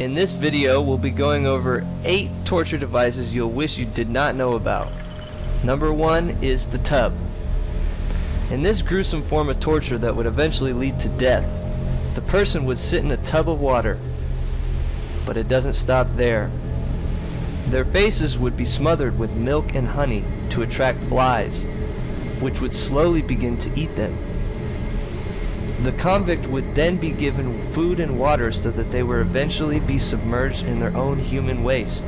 In this video, we'll be going over 8 torture devices you'll wish you did not know about. Number 1 is the tub. In this gruesome form of torture that would eventually lead to death, the person would sit in a tub of water. But it doesn't stop there. Their faces would be smothered with milk and honey to attract flies, which would slowly begin to eat them. The convict would then be given food and water so that they would eventually be submerged in their own human waste.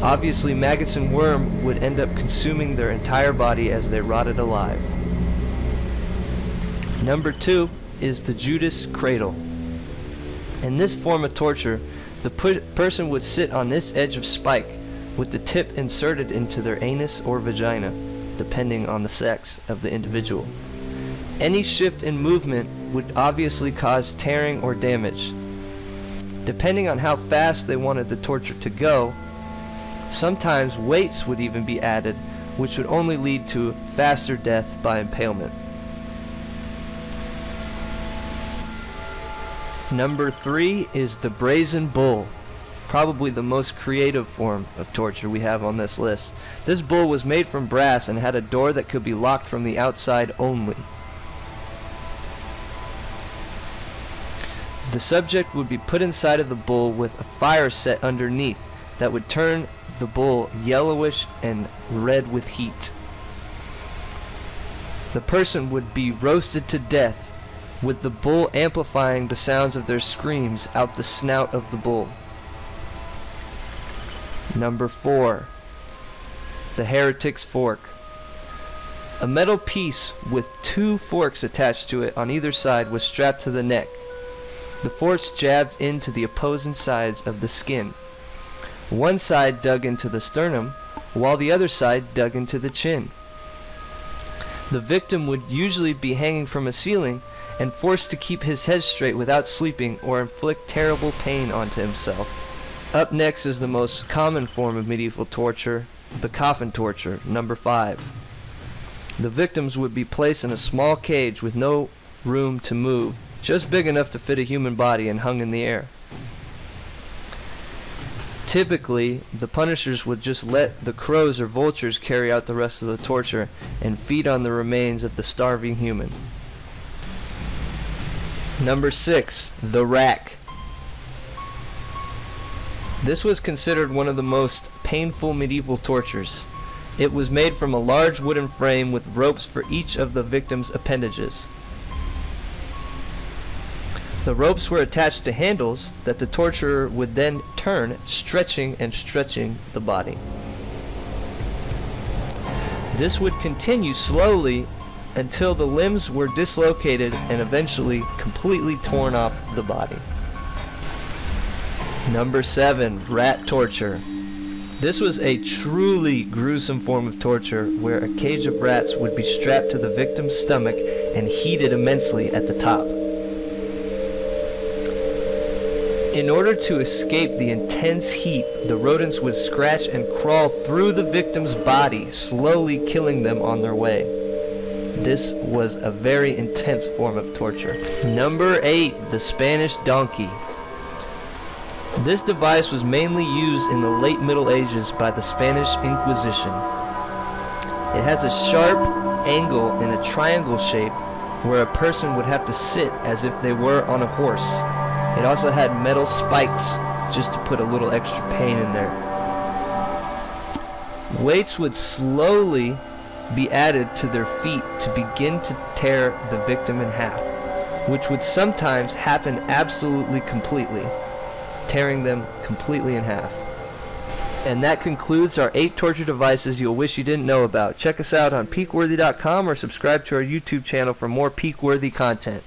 Obviously, maggots and worm would end up consuming their entire body as they rotted alive. Number 2 is the Judas cradle. In this form of torture, the person would sit on this edge of spike with the tip inserted into their anus or vagina, depending on the sex of the individual. Any shift in movement would obviously cause tearing or damage. Depending on how fast they wanted the torture to go, sometimes weights would even be added, which would only lead to faster death by impalement. Number 3 is the brazen bull, probably the most creative form of torture we have on this list. This bull was made from brass and had a door that could be locked from the outside only. The subject would be put inside of the bull with a fire set underneath that would turn the bull yellowish and red with heat. The person would be roasted to death, with the bull amplifying the sounds of their screams out the snout of the bull. Number 4, the heretic's fork. A metal piece with 2 forks attached to it on either side was strapped to the neck. The forks jabbed into the opposing sides of the skin. One side dug into the sternum, while the other side dug into the chin. The victim would usually be hanging from a ceiling and forced to keep his head straight without sleeping or inflict terrible pain onto himself. Up next is the most common form of medieval torture, the coffin torture, number 5. The victims would be placed in a small cage with no room to move, just big enough to fit a human body, and hung in the air. Typically, the punishers would just let the crows or vultures carry out the rest of the torture and feed on the remains of the starving human. Number 6, the rack. This was considered one of the most painful medieval tortures. It was made from a large wooden frame with ropes for each of the victim's appendages. The ropes were attached to handles that the torturer would then turn, stretching and stretching the body. This would continue slowly until the limbs were dislocated and eventually completely torn off the body. Number 7, rat torture. This was a truly gruesome form of torture where a cage of rats would be strapped to the victim's stomach and heated immensely at the top. In order to escape the intense heat, the rodents would scratch and crawl through the victim's body, slowly killing them on their way. This was a very intense form of torture. Number 8, the Spanish donkey. This device was mainly used in the late Middle Ages by the Spanish Inquisition. It has a sharp angle in a triangle shape where a person would have to sit as if they were on a horse. It also had metal spikes just to put a little extra pain in there. Weights would slowly be added to their feet to begin to tear the victim in half, which would sometimes happen absolutely completely, tearing them completely in half. And that concludes our 8 torture devices you'll wish you didn't know about. Check us out on PeekWorthy.com or subscribe to our YouTube channel for more PeekWorthy content.